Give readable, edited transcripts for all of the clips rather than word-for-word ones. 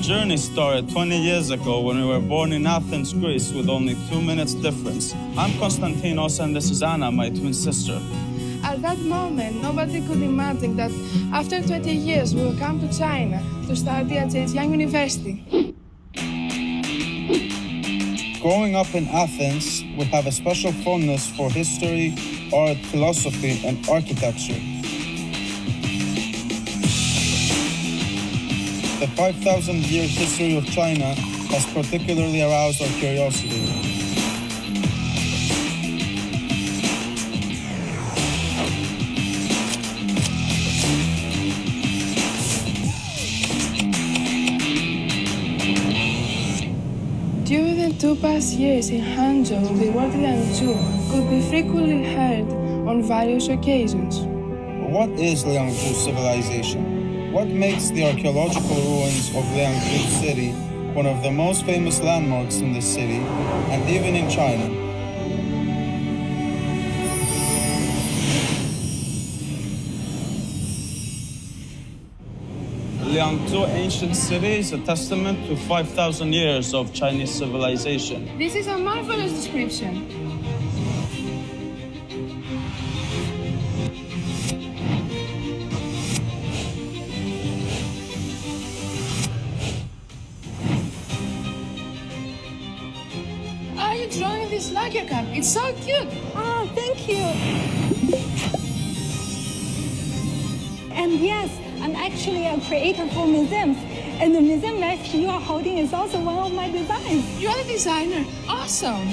journey started 20 years ago when we were born in Athens, Greece, with only 2 minutes difference. I'm Konstantinos and this is Anna, my twin sister. At that moment, nobody could imagine that after 20 years we will come to China to study at Zhejiang University. Growing up in Athens, we have a special fondness for history, art, philosophy, and architecture. The 5,000-year history of China has particularly aroused our curiosity. During the 2 past years in Hangzhou, the word Liangzhu could be frequently heard on various occasions. What is Liangzhu civilization? What makes the archaeological ruins of Liangzhu city one of the most famous landmarks in the city and even in China? Liangzhu ancient city is a testament to 5,000 years of Chinese civilization. This is a marvelous description. Are you drawing this lacquer cup? It's so cute. Oh, thank you. And yes, I'm actually a creator for museums. And the museum knife you are holding is also one of my designs. You're the designer. Awesome.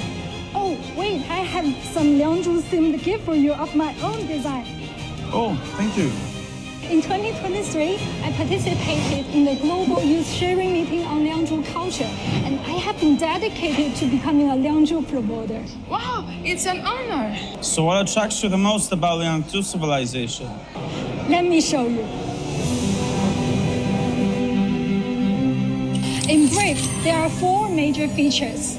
Oh, wait, I have some Liangzhu themed gift for you of my own design. Oh, thank you. In 2023, I participated in the Global Youth Sharing Meeting on Liangzhu culture, and I have been dedicated to becoming a Liangzhu promoter. Wow, it's an honor. So what attracts you the most about Liangzhu civilization? Let me show you. In brief, there are 4 major features: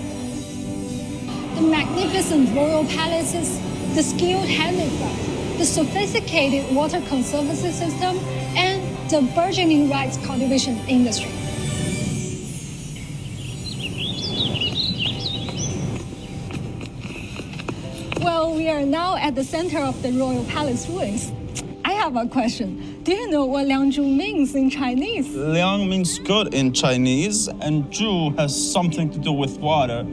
the magnificent royal palaces, the skilled handicraft, the sophisticated water conservancy system, and the burgeoning rice cultivation industry. Well, we are now at the center of the royal palace ruins. I have a question. Do you know what Liangzhu means in Chinese? Liang means good in Chinese, and Zhu has something to do with water.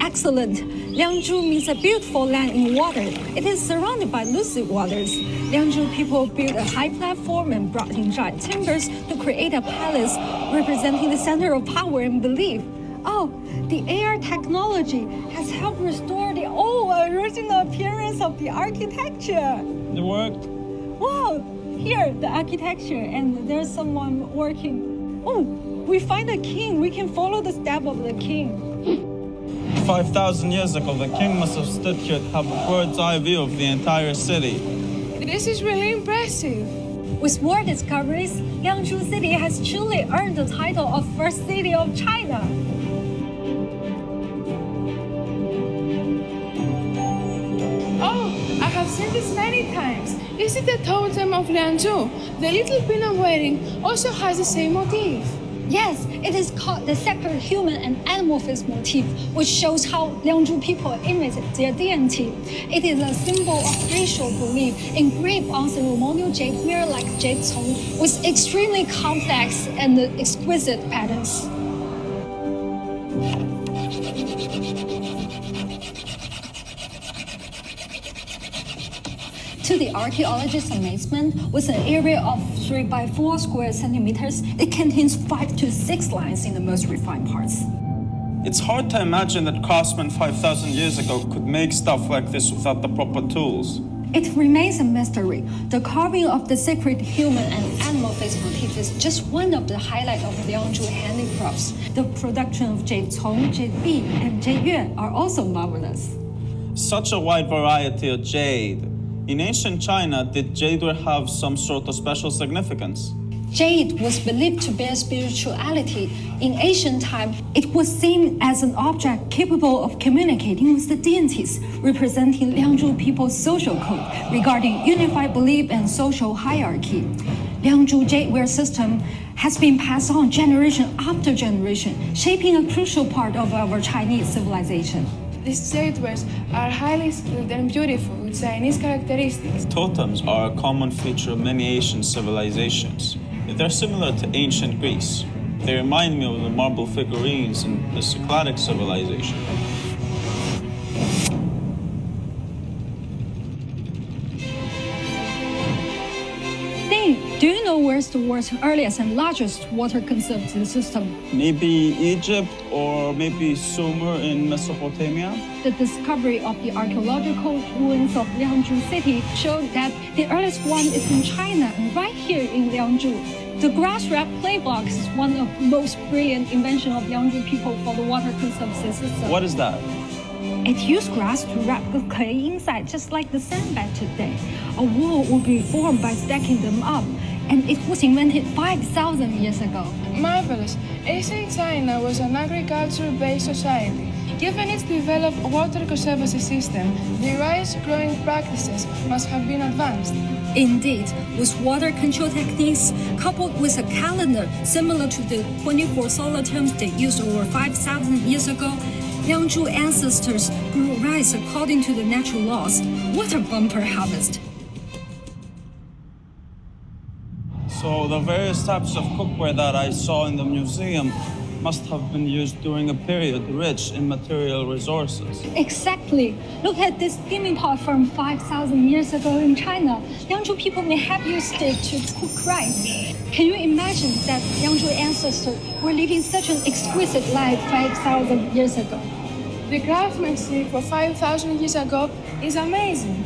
Excellent. Liangzhu means a beautiful land in water. It is surrounded by lucid waters. Liangzhu people built a high platform and brought in giant timbers to create a palace representing the center of power and belief. Oh, the AR technology has helped restore the old original appearance of the architecture. It worked. Wow, here, the architecture, and there's someone working. Oh, we find a king. We can follow the step of the king. 5,000 years ago, the king must have stood here to have a bird's eye view of the entire city. This is really impressive. With more discoveries, Liangzhu City has truly earned the title of First City of China. Oh, I have seen this many times. Is it the totem of Liangzhu? The little pin I'm wearing also has the same motif. Yes, it is called the sacred human and animal face motif, which shows how Liangzhu people image their deity. It is a symbol of racial belief engraved on ceremonial jade ware like jade cong with extremely complex and exquisite patterns. To the archaeologist's amazement, with an area of 3 by 4 square centimeters, it contains 5 to 6 lines in the most refined parts. It's hard to imagine that craftsmen 5,000 years ago could make stuff like this without the proper tools. It remains a mystery. The carving of the sacred human and animal face motif is just one of the highlights of Liangzhu handicrafts. The production of jade cong, jade bi, and jade yue are also marvelous. Such a wide variety of jade. In ancient China, did jade have some sort of special significance? Jade was believed to bear spirituality. In ancient time, it was seen as an object capable of communicating with the deities, representing Liangzhu people's social code regarding unified belief and social hierarchy. Liangzhu jadeware system has been passed on generation after generation, shaping a crucial part of our Chinese civilization. These jadewares are highly skilled and beautiful with Chinese characteristics. Totems are a common feature of many Asian civilizations. They're similar to ancient Greece. They remind me of the marble figurines in the Cycladic civilization. Do you know where's the world's earliest and largest water conservation system? Maybe Egypt or maybe Sumer in Mesopotamia? The discovery of the archaeological ruins of Liangzhu city showed that the earliest one is in China and right here in Liangzhu. The grass wrap clay box is one of the most brilliant inventions of Liangzhu people for the water conservation system. What is that? It used grass to wrap the clay inside, just like the sandbag today. A wall would be formed by stacking them up, and it was invented 5,000 years ago. Marvelous! Ancient China was an agriculture-based society. Given its developed water conservancy system, the rice-growing practices must have been advanced. Indeed, with water control techniques coupled with a calendar similar to the 24 solar terms they used over 5,000 years ago, Liangzhu ancestors grew rice according to the natural laws. What a bumper harvest! So the various types of cookware that I saw in the museum must have been used during a period rich in material resources. Exactly. Look at this steaming pot from 5,000 years ago in China. Liangzhu people may have used it to cook rice. Can you imagine that Liangzhu ancestors were living such an exquisite life 5,000 years ago? The craftsmanship for 5,000 years ago is amazing.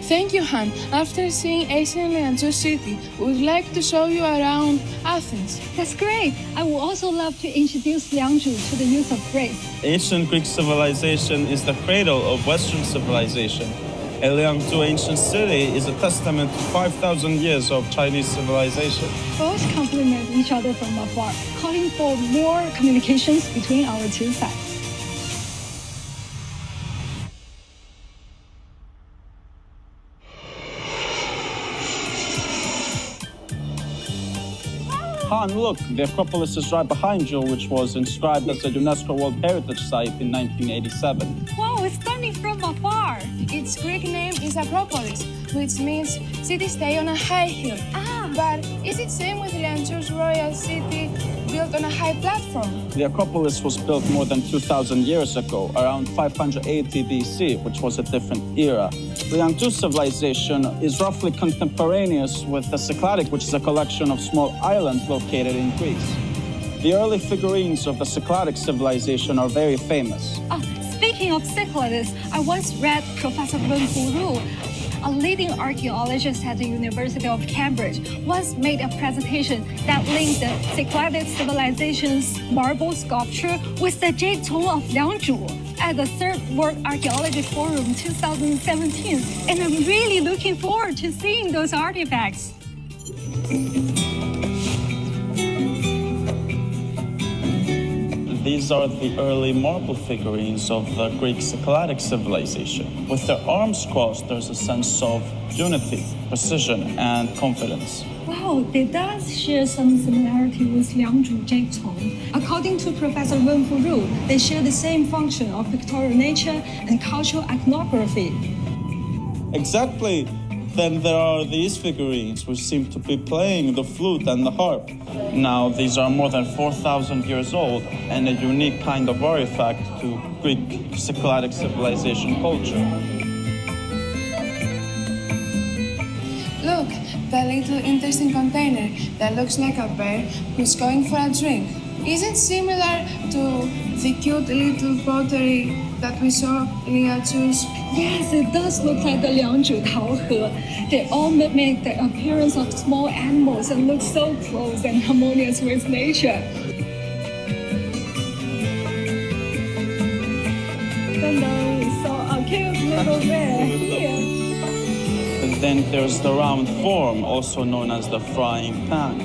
Thank you, Han. After seeing ancient Liangzhu city, we would like to show you around Athens. That's great. I would also love to introduce Liangzhu to the use of grace. Ancient Greek civilization is the cradle of Western civilization. A Liangzhu ancient city is a testament to 5,000 years of Chinese civilization. Both complement each other from afar, calling for more communications between our two sides. Han, look, the Acropolis is right behind you, which was inscribed as a UNESCO World Heritage Site in 1987. Wow, it's stunning from afar. Its Greek name is Acropolis, which means city-state on a high hill. But is it same with Liangzhu's royal city built on a high platform? The Acropolis was built more than 2,000 years ago, around 580 BC, which was a different era. Liangzhu civilization is roughly contemporaneous with the Cycladic, which is a collection of small islands located in Greece. The early figurines of the Cycladic civilization are very famous. Speaking of Cyclades, I once read Professor Wen, a leading archaeologist at the University of Cambridge, once made a presentation that linked the Cycladic civilization's marble sculpture with the Jade of Liangzhu at the Third World Archaeology Forum 2017. And I'm really looking forward to seeing those artifacts. These are the early marble figurines of the Greek Cycladic civilization. With their arms crossed, there's a sense of unity, precision, and confidence. Wow, they does share some similarity with Liangzhu Jade. According to Professor Wen, they share the same function of pictorial nature and cultural iconography. Exactly. Then there are these figurines, which seem to be playing the flute and the harp. Now, these are more than 4,000 years old and a unique kind of artifact to Greek Cycladic civilization culture. Look, the little interesting container that looks like a bear who's going for a drink. Is it similar to the cute little pottery that we saw in Liangzhu's? Yes, it does look like the Liangzhu Taohe. They all mimic the appearance of small animals and look so close and harmonious with nature. Then we saw a cute little bear here. Then there's the round form, also known as the frying pan.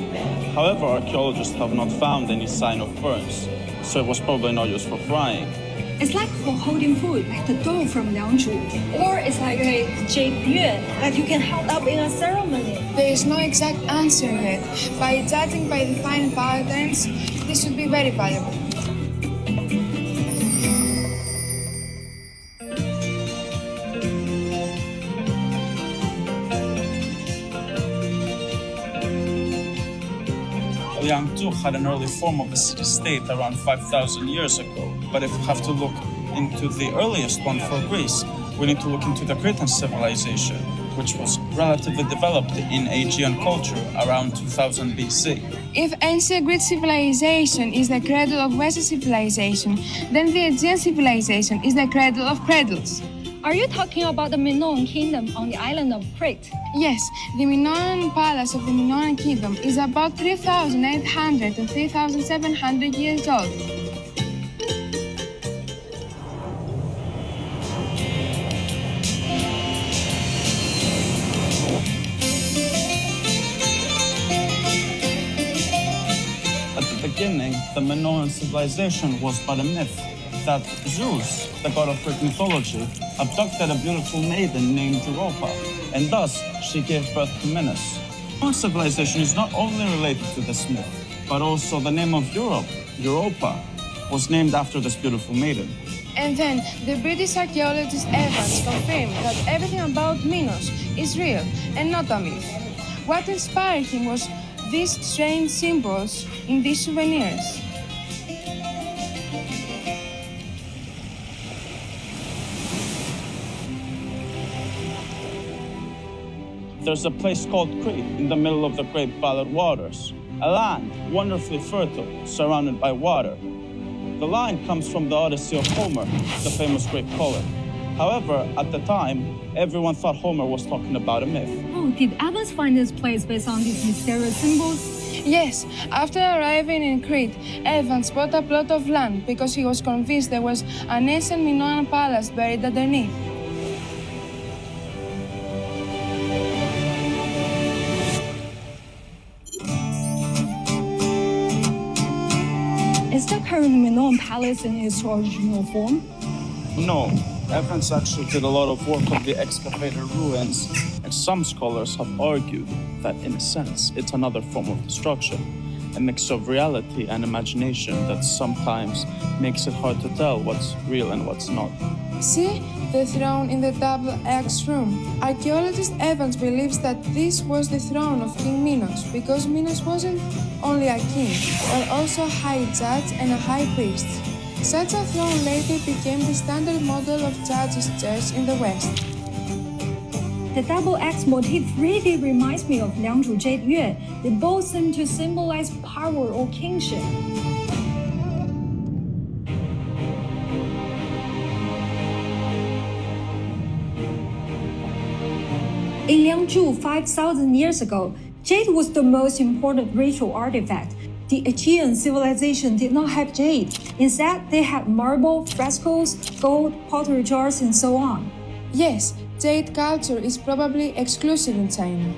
However, archaeologists have not found any sign of burns, so it was probably not used for frying. It's like for holding food, like the dough from Liangzhu. Or it's like a jade yuan that you can hold up in a ceremony. There is no exact answer yet. By judging by the fine patterns, this would be very valuable. Liangzhu had an early form of a city-state around 5,000 years ago. But if we have to look into the earliest one for Greece, we need to look into the Cretan civilization, which was relatively developed in Aegean culture around 2000 BC. If ancient Greek civilization is the cradle of Western civilization, then the Aegean civilization is the cradle of cradles. Are you talking about the Minoan kingdom on the island of Crete? Yes, the Minoan palace of the Minoan kingdom is about 3,800 to 3,700 years old. At the beginning, the Minoan civilization was but a myth that Zeus, the god of Greek mythology, abducted a beautiful maiden named Europa, and thus she gave birth to Minos. Our civilization is not only related to this myth, but also the name of Europe, Europa, was named after this beautiful maiden. And then the British archaeologist Evans confirmed that everything about Minos is real and not a myth. What inspired him was these strange symbols in these souvenirs. There's a place called Crete in the middle of the great Ballad waters, a land wonderfully fertile, surrounded by water. The line comes from the Odyssey of Homer, the famous Greek poet. However, at the time, everyone thought Homer was talking about a myth. Oh, did Evans find this place based on these mysterious symbols? Yes, after arriving in Crete, Evans bought a plot of land because he was convinced there was an ancient Minoan palace buried underneath. Is the current Minoan palace in its original form? No, Evans actually did a lot of work on the excavated ruins, and some scholars have argued that, in a sense, it's another form of destruction, a mix of reality and imagination that sometimes makes it hard to tell what's real and what's not. See the throne in the double X room. Archaeologist Evans believes that this was the throne of King Minos because Minos wasn't only a king, but also a high judge and a high priest. Such a throne later became the standard model of judges' chairs in the West. The double X motif really reminds me of Liangzhu Jade Yuan. They both seem to symbolize power or kingship. In Liangzhu 5,000 years ago, jade was the most important ritual artifact. The Aegean civilization did not have jade. Instead, they had marble, frescoes, gold, pottery jars, and so on. Yes, jade culture is probably exclusive in China.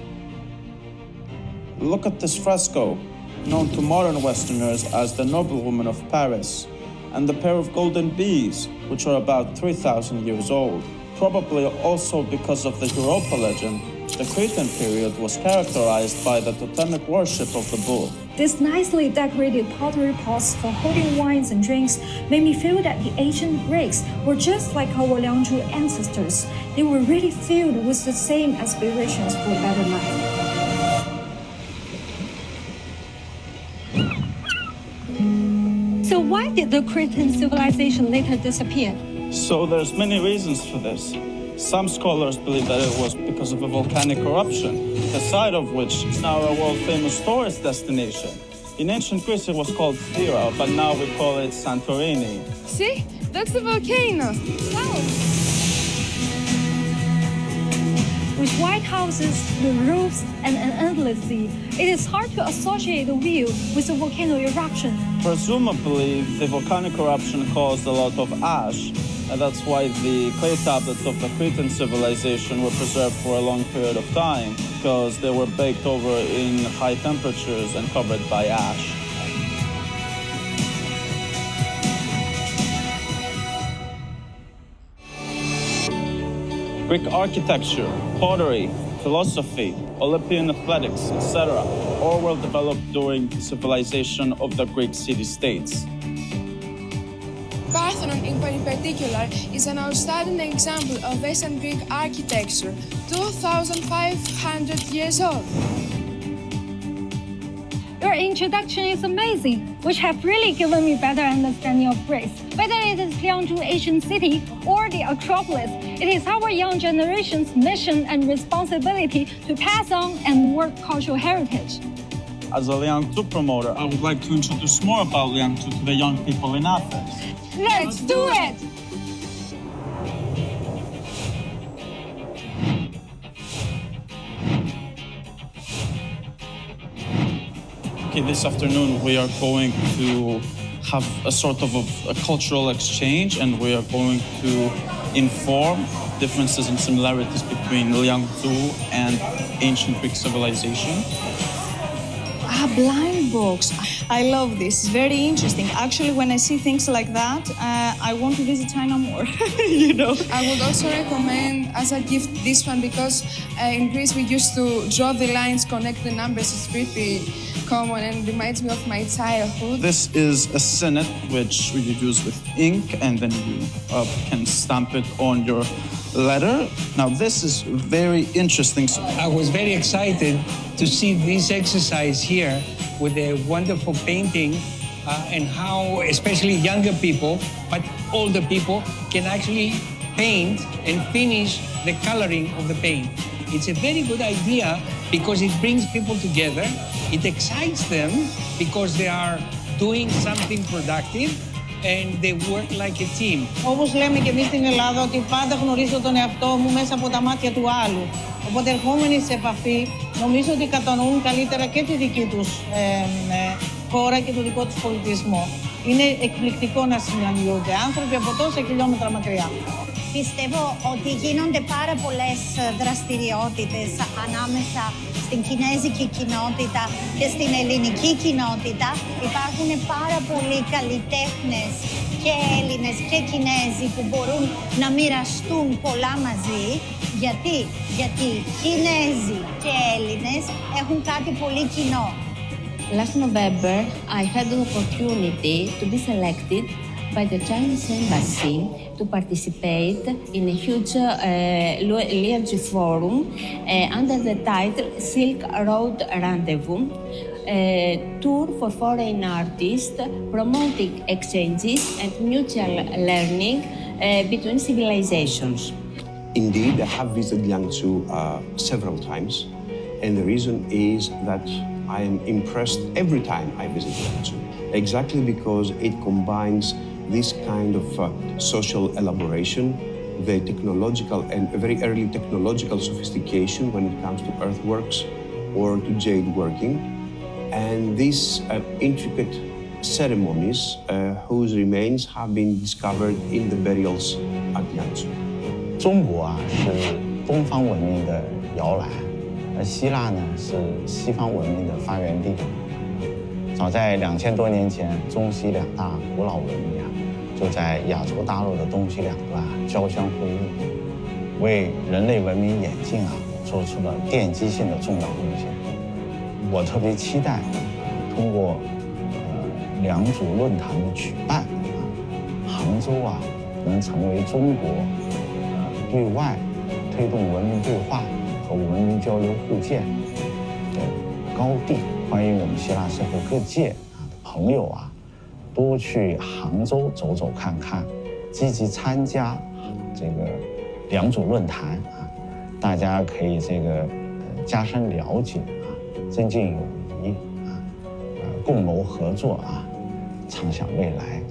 Look at this fresco, known to modern Westerners as the Noblewoman of Paris, and the pair of golden bees, which are about 3,000 years old. Probably also because of the Europa legend, the Cretan period was characterized by the totemic worship of the bull. These nicely decorated pottery pots for holding wines and drinks made me feel that the ancient Greeks were just like our Liangzhu ancestors. They were really filled with the same aspirations for a better life. So why did the Cretan civilization later disappear? So there's many reasons for this. Some scholars believe that it was because of a volcanic eruption, the site of which is now a world-famous tourist destination. In ancient Greece it was called Thera, but now we call it Santorini. See? That's the volcano! Wow! With white houses, the roofs, and an endless sea, it is hard to associate the view with a volcano eruption. Presumably, the volcanic eruption caused a lot of ash, and that's why the clay tablets of the Cretan civilization were preserved for a long period of time, because they were baked over in high temperatures and covered by ash. Greek architecture, pottery, philosophy, Olympian athletics, etc., all were developed during the civilization of the Greek city-states. Parthenon in particular is an outstanding example of ancient Greek architecture, 2,500 years old. Your introduction is amazing, which have really given me better understanding of Greece. Whether it is Liangzhu ancient city or the Acropolis, it is our young generation's mission and responsibility to pass on and work cultural heritage. As a Liangzhu promoter, I would like to introduce more about Liangzhu to the young people in Athens. Let's do it! Okay, this afternoon we are going to have a sort of a cultural exchange, and we are going to inform differences and similarities between Liangzhu and ancient Greek civilization. Blind box. I love this. It's very interesting. Actually, when I see things like that, I want to visit China more, you know. I would also recommend as a gift this one because in Greece we used to draw the lines, connect the numbers. It's pretty common and reminds me of my childhood. This is a signet which you use with ink, and then you can stamp it on your letter. Now this is very interesting. I was very excited to see this exercise here with the wonderful painting and how especially younger people, but older people can actually paint and finish the coloring of the paint. It's a very good idea because it brings people together. It excites them because they are doing something productive and they work like a team. Όπως λέμε και εμείς στην Ελλάδα, ότι πάντα γνωρίζω τον εαυτό μου μέσα από τα μάτια του άλλου. Οπότε ερχόμενοι σε επαφή, νομίζω ότι κατανοούν καλύτερα και τη δική τους χώρα και το δικό τους πολιτισμό. Είναι εκπληκτικό να συναντιούνται άνθρωποι από τόσα χιλιόμετρα μακριά. Πιστεύω ότι γίνονται πάρα πολλές δραστηριότητες ανάμεσα στην κινέζικη κοινότητα και στην ελληνική κοινότητα. Υπάρχουν πάρα πολλοί καλλιτέχνες και Έλληνες και Κινέζοι που μπορούν να μοιραστούν πολλά μαζί. Γιατί Κινέζοι και Έλληνες έχουν κάτι πολύ κοινό. Last November, I had the opportunity to be selected by the Chinese embassy to participate in a huge Liangzhu Forum under the title Silk Road Rendezvous, a tour for foreign artists promoting exchanges and mutual learning between civilizations. Indeed, I have visited Liangzhu several times, and the reason is that I am impressed every time I visit Liangzhu, exactly because it combines this kind of social elaboration, the technological and very early technological sophistication when it comes to earthworks or to jade working, and these intricate ceremonies whose remains have been discovered in the burials at Liangzhu. 中国啊是东方文明的摇篮，而希腊呢是西方文明的发源地。早在2000多年前，中西两大古老文明啊，就在亚洲大陆的东西两端交相辉映，为人类文明演进啊做出了奠基性的重要贡献。我特别期待通过良渚论坛的举办，杭州啊能成为中国对外推动文明对话和文明交流互鉴的高地。欢迎我们希腊社会各界的朋友啊，多去杭州走走看看，积极参加这个良渚论坛啊，大家可以加深了解啊，增进友谊啊，共谋合作啊，畅想未来。